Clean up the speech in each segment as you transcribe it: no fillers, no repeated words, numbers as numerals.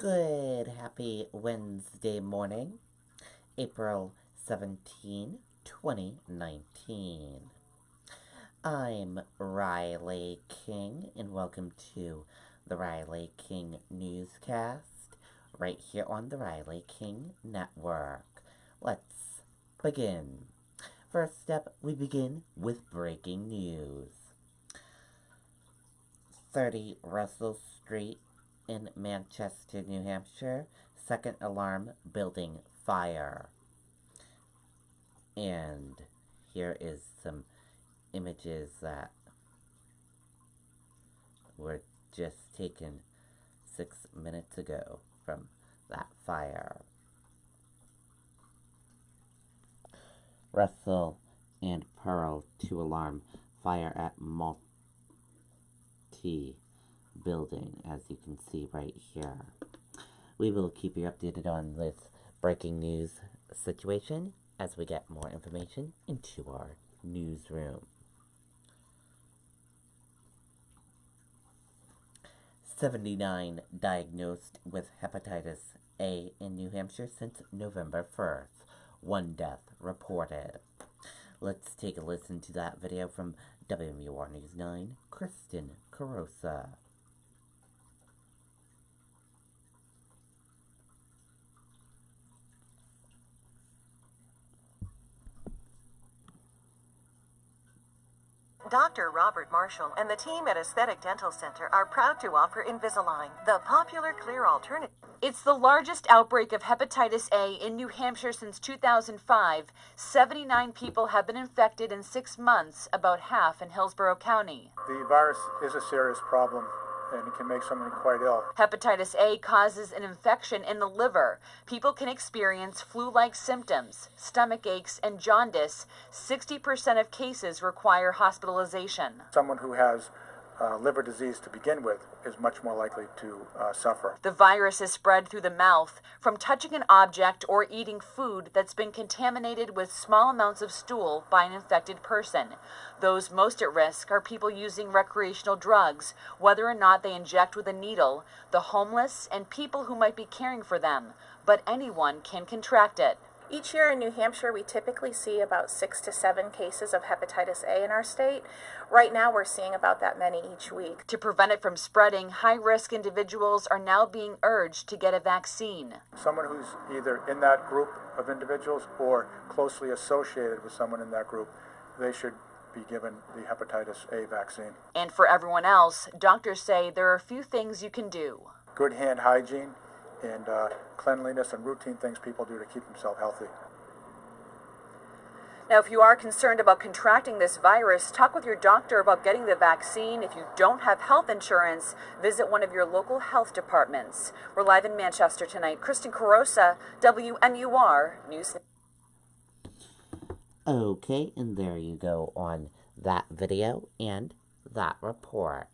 Good, happy Wednesday morning, April 17, 2019. I'm Riley King, and welcome to the Riley King Newscast, right here on the Riley King Network. Let's begin. First up, we begin with breaking news. 30 Russell Street in Manchester, New Hampshire, second alarm building fire. And here is some images that were just taken 6 minutes ago from that fire. Russell and Pearl 2-alarm fire at building, as you can see right here. We will keep you updated on this breaking news situation as we get more information into our newsroom. 79 diagnosed with Hepatitis A in New Hampshire since November 1st. 1 death reported. Let's take a listen to that video from WMUR News 9, Kristen Carosa. Dr. Robert Marshall and the team at Aesthetic Dental Center are proud to offer Invisalign, the popular clear alternative. It's the largest outbreak of hepatitis A in New Hampshire since 2005. 79 people have been infected in 6 months, about half in Hillsborough County. The virus is a serious problem, and it can make someone quite ill. Hepatitis A causes an infection in the liver. People can experience flu-like symptoms, stomach aches, and jaundice. 60% of cases require hospitalization. Someone who has liver disease to begin with is much more likely to suffer. The virus is spread through the mouth from touching an object or eating food that's been contaminated with small amounts of stool by an infected person. Those most at risk are people using recreational drugs, whether or not they inject with a needle, the homeless, and people who might be caring for them. But anyone can contract it. Each year in New Hampshire, we typically see about 6 to 7 cases of hepatitis A in our state. Right now, we're seeing about that many each week. To prevent it from spreading, high-risk individuals are now being urged to get a vaccine. Someone who's either in that group of individuals or closely associated with someone in that group, they should be given the hepatitis A vaccine. And for everyone else, doctors say there are a few things you can do. Good hand hygiene and cleanliness and routine things people do to keep themselves healthy. Now, if you are concerned about contracting this virus, talk with your doctor about getting the vaccine. If you don't have health insurance, visit one of your local health departments. We're live in Manchester tonight. Kristen Carosa, WMUR News. Okay, and there you go on that video and that report.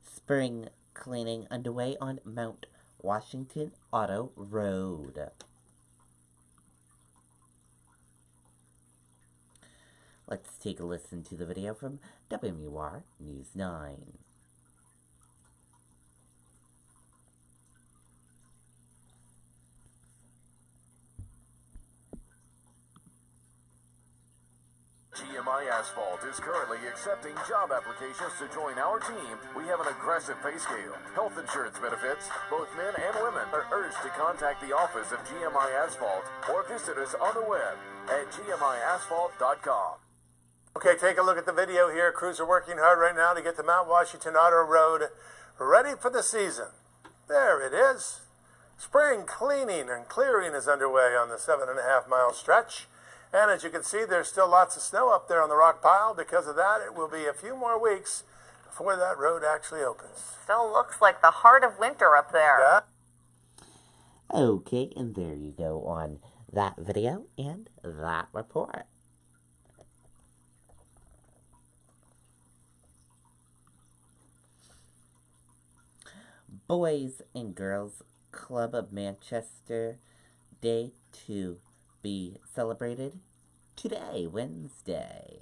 Spring cleaning underway on Mount Washington Auto Road. Let's take a listen to the video from WMUR News 9. GMI Asphalt is currently accepting job applications to join our team. We have an aggressive pay scale, health insurance benefits. Both men and women are urged to contact the office of GMI Asphalt or visit us on the web at gmiasphalt.com. Okay, take a look at the video here. Crews are working hard right now to get the Mount Washington Auto Road ready for the season. There it is. Spring cleaning and clearing is underway on the 7.5-mile stretch. And as you can see, there's still lots of snow up there on the rock pile. Because of that, it will be a few more weeks before that road actually opens. Still looks like the heart of winter up there. Yeah. Okay, and there you go on that video and that report. Boys and Girls Club of Manchester Day to be celebrated today, Wednesday.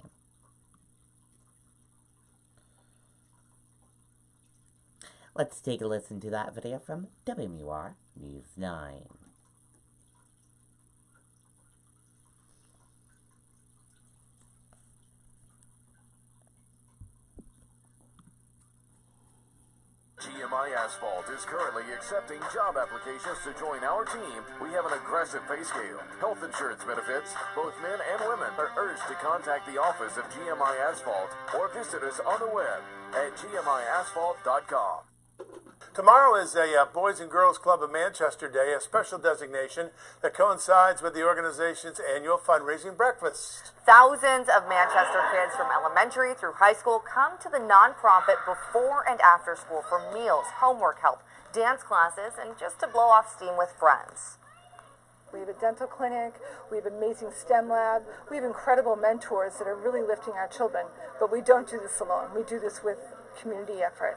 Let's take a listen to that video from WMUR News 9. GMI Asphalt is currently accepting job applications to join our team. We have an aggressive pay scale. Health insurance benefits. Both men and women are urged to contact the office of GMI Asphalt or visit us on the web at gmiasphalt.com. Tomorrow is a Boys and Girls Club of Manchester Day, a special designation that coincides with the organization's annual fundraising breakfast. Thousands of Manchester kids from elementary through high school come to the nonprofit before and after school for meals, homework help, dance classes, and just to blow off steam with friends. We have a dental clinic, we have an amazing STEM lab, we have incredible mentors that are really lifting our children. But we don't do this alone. We do this with community effort.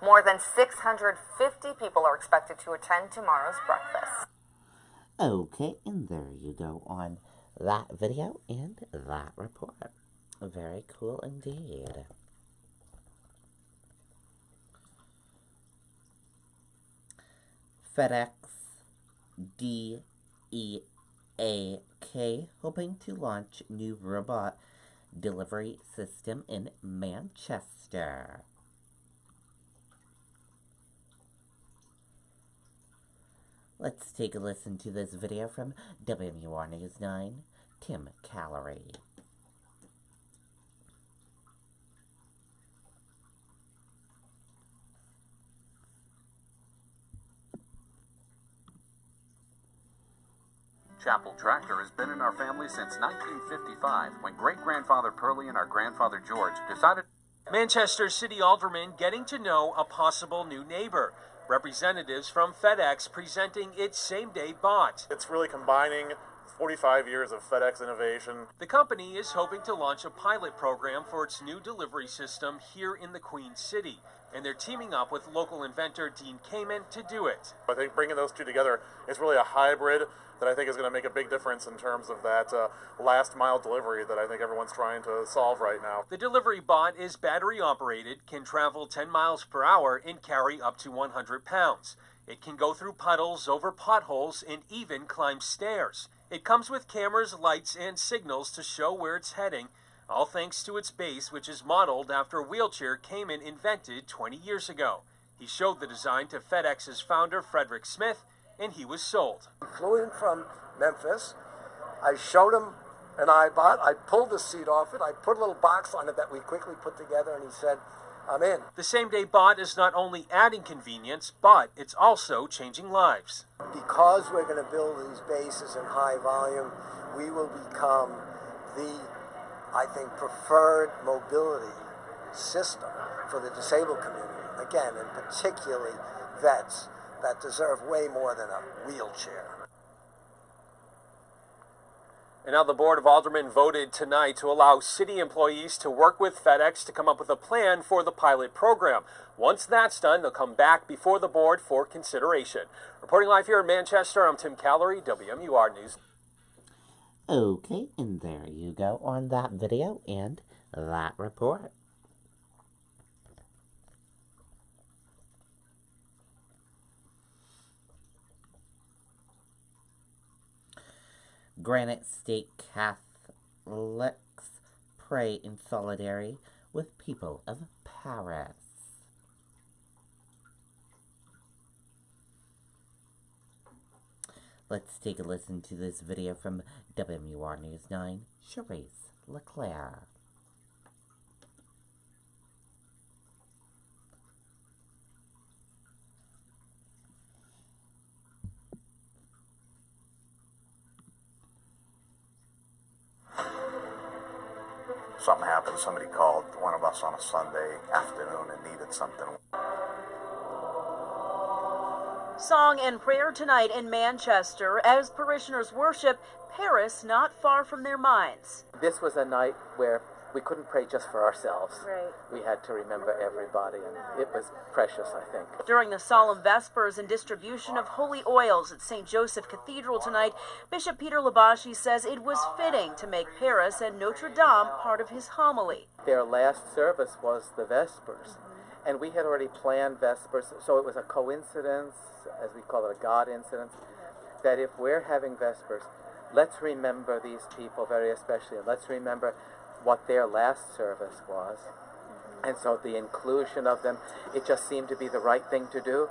More than 650 people are expected to attend tomorrow's breakfast. Okay, and there you go on that video and that report. Very cool indeed. FedEx DEAK hoping to launch new robot delivery system in Manchester. Let's take a listen to this video from WMUR News 9, Tim Callery. Chapel Tractor has been in our family since 1955, when great-grandfather Pearlie and our grandfather George decided... Manchester City Alderman getting to know a possible new neighbor. Representatives from FedEx presenting its same-day bot. It's really combining 45 years of FedEx innovation. The company is hoping to launch a pilot program for its new delivery system here in the Queen City, and they're teaming up with local inventor Dean Kamen to do it. I think bringing those two together is really a hybrid that I think is going to make a big difference in terms of that last-mile delivery that I think everyone's trying to solve right now. The delivery bot is battery-operated, can travel 10 miles per hour, and carry up to 100 pounds. It can go through puddles, over potholes, and even climb stairs. It comes with cameras, lights, and signals to show where it's heading, all thanks to its base, which is modeled after a wheelchair Kamen invented 20 years ago. He showed the design to FedEx's founder, Frederick Smith, and he was sold. He flew in from Memphis. I showed him an iBot. I pulled the seat off it. I put a little box on it that we quickly put together, and he said, I'm in. The same-day bot is not only adding convenience, but it's also changing lives. Because we're going to build these bases in high volume, we will become the, I think, preferred mobility system for the disabled community. Again, and particularly vets that deserve way more than a wheelchair. And now the Board of Aldermen voted tonight to allow city employees to work with FedEx to come up with a plan for the pilot program. Once that's done, they'll come back before the board for consideration. Reporting live here in Manchester, I'm Tim Callery, WMUR News. Okay, and there you go on that video and that report. Granite State Catholics pray in solidarity with people of Paris. Let's take a listen to this video from WMUR News 9, Charisse Leclerc. Something happened, somebody called one of us on a Sunday afternoon and needed something. Song and prayer tonight in Manchester as parishioners worship Paris not far from their minds. This was a night where we couldn't pray just for ourselves. Right. We had to remember everybody, and it was precious, I think. During the solemn vespers and distribution of holy oils at St. Joseph Cathedral tonight, Bishop Peter Labashi says it was fitting to make Paris and Notre Dame part of his homily. Their last service was the Vespers, And we had already planned Vespers, so it was a coincidence, as we call it, a God incident, that if we're having Vespers, let's remember these people very especially, and let's remember what their last service was. And so the inclusion of them, it just seemed to be the right thing to do.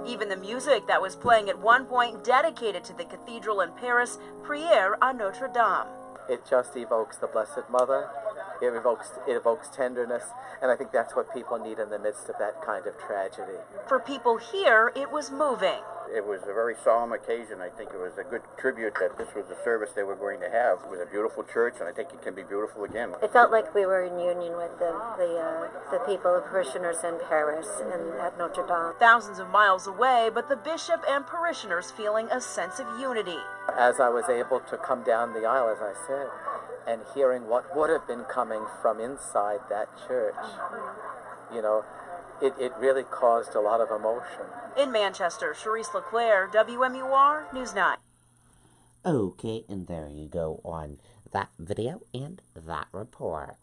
Even the music that was playing at one point dedicated to the cathedral in Paris, Prière à Notre Dame. It just evokes the Blessed Mother. It evokes tenderness, and I think that's what people need in the midst of that kind of tragedy. For people here, it was moving. It was a very solemn occasion. I think it was a good tribute that this was the service they were going to have. It was a beautiful church, and I think it can be beautiful again. It felt like we were in union with the people, the parishioners in Paris and at Notre Dame. Thousands of miles away, but the bishop and parishioners feeling a sense of unity. As I was able to come down the aisle, as I said, and hearing what would have been coming from inside that church, you know, it really caused a lot of emotion. In Manchester, Charisse Leclerc, WMUR News 9. Okay, and there you go on that video and that report.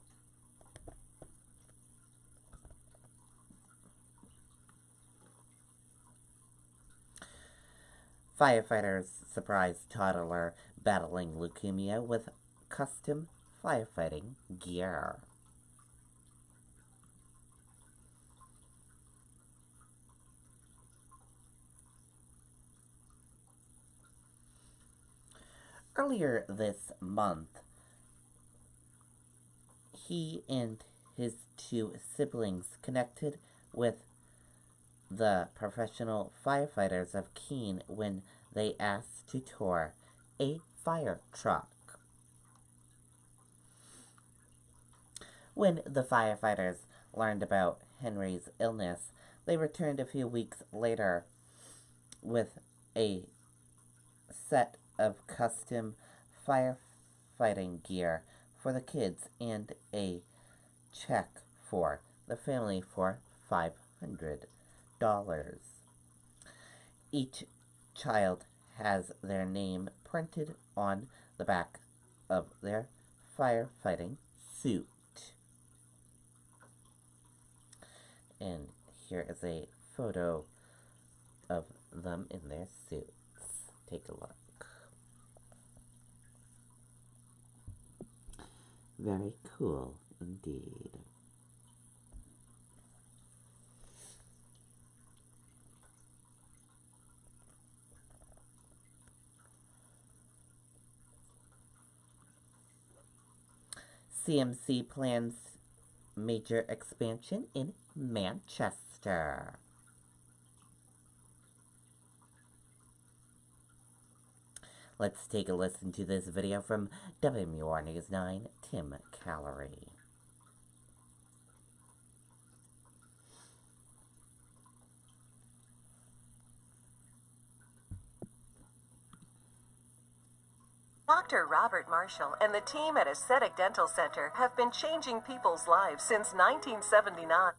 Firefighters surprise toddler battling leukemia with custom firefighting gear. Earlier this month, he and his two siblings connected with the professional firefighters of Keene when they asked to tour a fire truck. When the firefighters learned about Henry's illness, they returned a few weeks later with a set of custom firefighting gear for the kids and a check for the family for $500. Each child has their name printed on the back of their firefighting suit. And here is a photo of them in their suits. Take a look. Very cool indeed. CMC plans major expansion in Manchester. Let's take a listen to this video from WMUR News 9, Tim Callery. Dr. Robert Marshall and the team at Aesthetic Dental Center have been changing people's lives since 1979.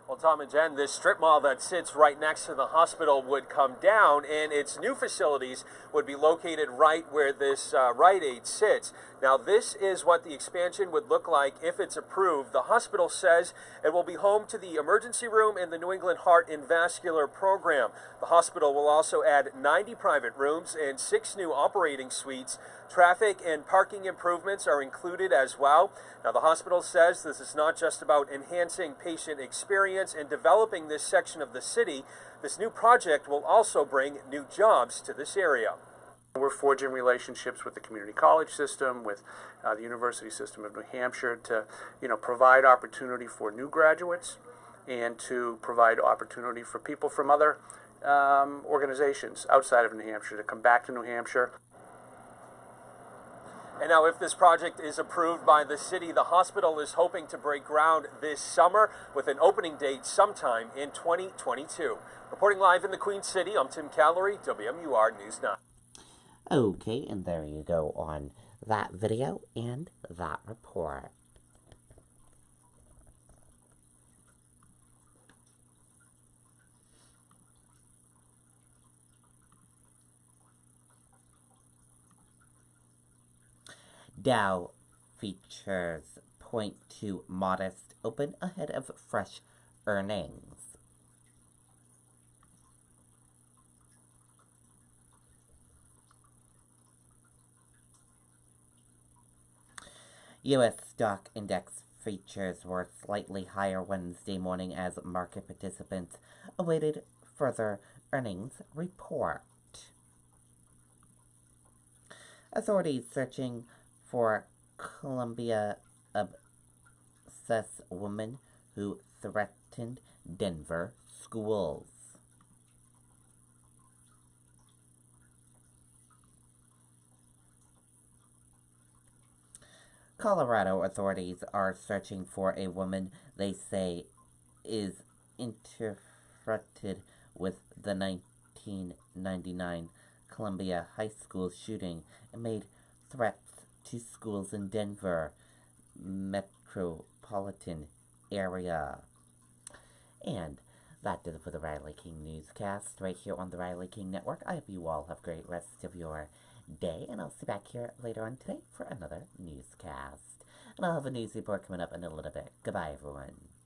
Well, Tom and Jen, this strip mall that sits right next to the hospital would come down, and its new facilities would be located right where this Rite Aid sits. Now, this is what the expansion would look like if it's approved. The hospital says it will be home to the emergency room and the New England Heart and Vascular Program. The hospital will also add 90 private rooms and 6 new operating suites. Traffic and parking improvements are included as well. Now, the hospital says this is not just about enhancing patient experience and developing this section of the city. This new project will also bring new jobs to this area. We're forging relationships with the community college system, with the university system of New Hampshire to, provide opportunity for new graduates and to provide opportunity for people from other organizations outside of New Hampshire to come back to New Hampshire. And now, if this project is approved by the city, the hospital is hoping to break ground this summer with an opening date sometime in 2022. Reporting live in the Queen City, I'm Tim Callery, WMUR News 9. Okay, and there you go on that video and that report. Dow features point to modest open ahead of fresh earnings. U.S. stock index futures were slightly higher Wednesday morning as market participants awaited further earnings report. Authorities searching for Columbia obsessed woman who threatened Denver schools. Colorado authorities are searching for a woman they say is interpreted with the 1999 Columbia High School shooting and made threats to schools in Denver metropolitan area. And that did it for the Riley King Newscast right here on the Riley King Network. I hope you all have a great rest of your day, and I'll see you back here later on today for another newscast. And I'll have a news report coming up in a little bit. Goodbye, everyone.